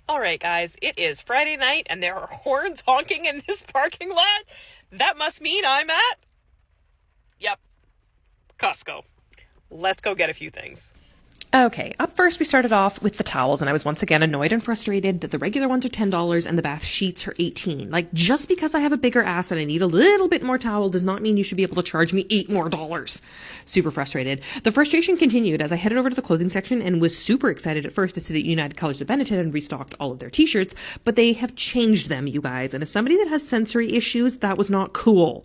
All right, guys, it is Friday night and there are horns honking in this parking lot. That must mean I'm at, yep, Costco. Let's go get a few things. Okay, up first we started off with the towels, and I was once again annoyed and frustrated that the regular ones are $10 and the bath sheets are $18. Like, just because I have a bigger ass and I need a little bit more towel does not mean you should be able to charge me $8 more. Super frustrated. The frustration continued as I headed over to the clothing section and was super excited at first to see that United Colors of Benetton had restocked all of their t-shirts, but they have changed them, you guys, and as somebody that has sensory issues, that was not cool.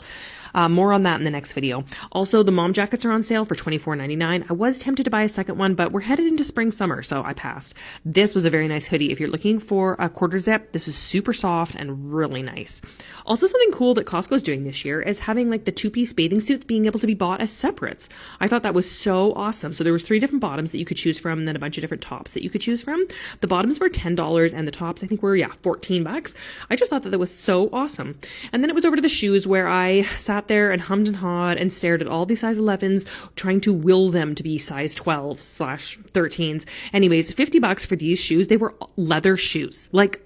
More on that in the next video. Also, the mom jackets are on sale for $24.99. I was tempted to buy a second one, but we're headed into spring summer, so I passed. This was a very nice hoodie. If you're looking for a quarter zip, this is super soft and really nice. Also, something cool that Costco is doing this year is having like the two-piece bathing suits being able to be bought as separates. I thought that was so awesome. So there was 3 different bottoms that you could choose from, and then a bunch of different tops that you could choose from. The bottoms were $10 and the tops I think were $14. I just thought that was so awesome. And then it was over to the shoes where I sat there and hummed and hawed and stared at all these size 11s, trying to will them to be size 12/13s. Anyways, $50 for these shoes. They were leather shoes. Like,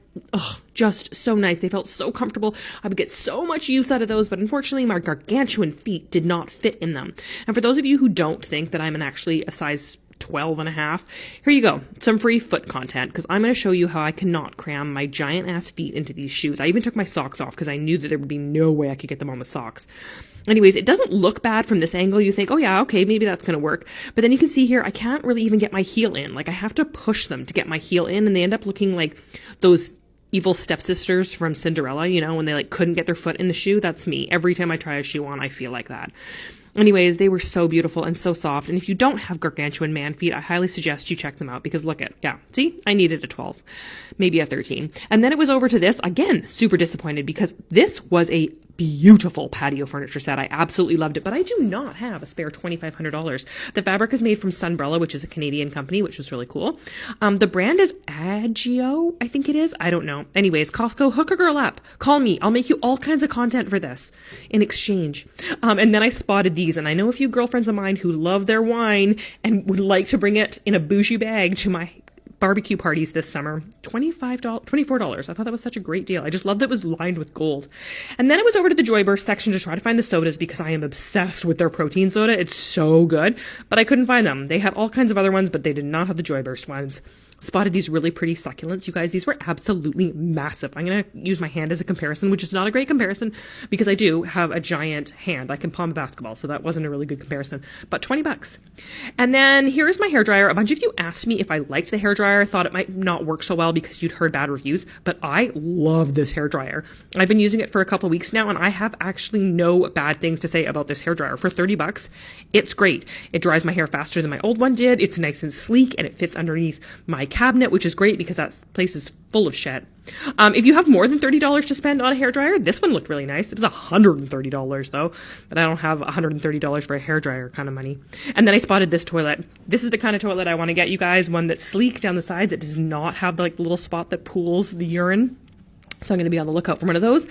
just so nice. They felt so comfortable. I would get so much use out of those, but unfortunately my gargantuan feet did not fit in them. And for those of you who don't think that I'm actually a size 12 and a half, here you go. Some free foot content, because I'm going to show you how I cannot cram my giant ass feet into these shoes. I even took my socks off because I knew that there would be no way I could get them on with socks. Anyways, it doesn't look bad from this angle. You think, oh yeah, okay, maybe that's going to work. But then you can see here, I can't really even get my heel in. Like, I have to push them to get my heel in, and they end up looking like those evil stepsisters from Cinderella, you know, when they like couldn't get their foot in the shoe. That's me. Every time I try a shoe on, I feel like that. Anyways, they were so beautiful and so soft. And if you don't have gargantuan man feet, I highly suggest you check them out because look at, yeah, see, I needed a 12, maybe a 13. And then it was over to this, again, super disappointed because this was a beautiful patio furniture set. I absolutely loved it, but I do not have a spare $2,500. The fabric is made from Sunbrella, which is a Canadian company, which was really cool. The brand is Agio, I think it is. I don't know. Anyways, Costco, hook a girl up. Call me. I'll make you all kinds of content for this in exchange. And then I spotted these, and I know a few girlfriends of mine who love their wine and would like to bring it in a bougie bag to my barbecue parties this summer. $24. I thought that was such a great deal. I just love that it was lined with gold. And then it was over to the Joyburst section to try to find the sodas because I am obsessed with their protein soda. It's so good, but I couldn't find them. They had all kinds of other ones, but they did not have the Joyburst ones. Spotted these really pretty succulents. You guys, these were absolutely massive. I'm going to use my hand as a comparison, which is not a great comparison because I do have a giant hand. I can palm a basketball, so that wasn't a really good comparison, but $20. And then here is my hairdryer. A bunch of you asked me if I liked the hairdryer. I thought it might not work so well because you'd heard bad reviews, but I love this hairdryer. I've been using it for a couple weeks now, and I have actually no bad things to say about this hairdryer. For $30, it's great. It dries my hair faster than my old one did. It's nice and sleek, and it fits underneath my cabinet, which is great because that place is full of shit. If you have more than $30 to spend on a hairdryer, this one looked really nice. It was $130 though, but I don't have $130 for a hairdryer kind of money. And then I spotted this toilet. This is the kind of toilet I want to get you guys, one that's sleek down the sides that does not have like the little spot that pools the urine. So I'm going to be on the lookout for one of those.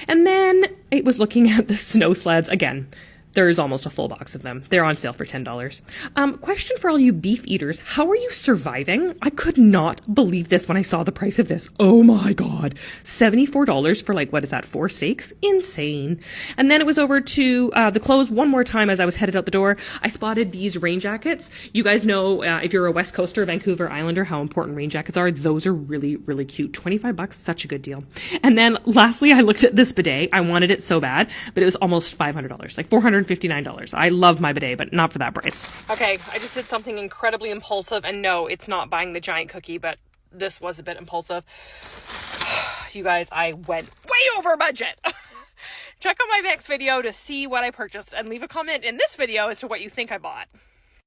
And then it was looking at the snow sleds again. There's almost a full box of them. They're on sale for $10. Question for all you beef eaters. How are you surviving? I could not believe this when I saw the price of this. Oh my God. $74 for like, what is that, 4 steaks? Insane. And then it was over to the clothes one more time as I was headed out the door. I spotted these rain jackets. You guys know if you're a West Coaster, Vancouver Islander, how important rain jackets are. Those are really, really cute. $25, such a good deal. And then lastly, I looked at this bidet. I wanted it so bad, but it was almost $500, like $459. I love my bidet, but not for that price. Okay, I just did something incredibly impulsive, and no, it's not buying the giant cookie, but this was a bit impulsive. You guys, I went way over budget. Check out my next video to see what I purchased, and leave a comment in this video as to what you think I bought.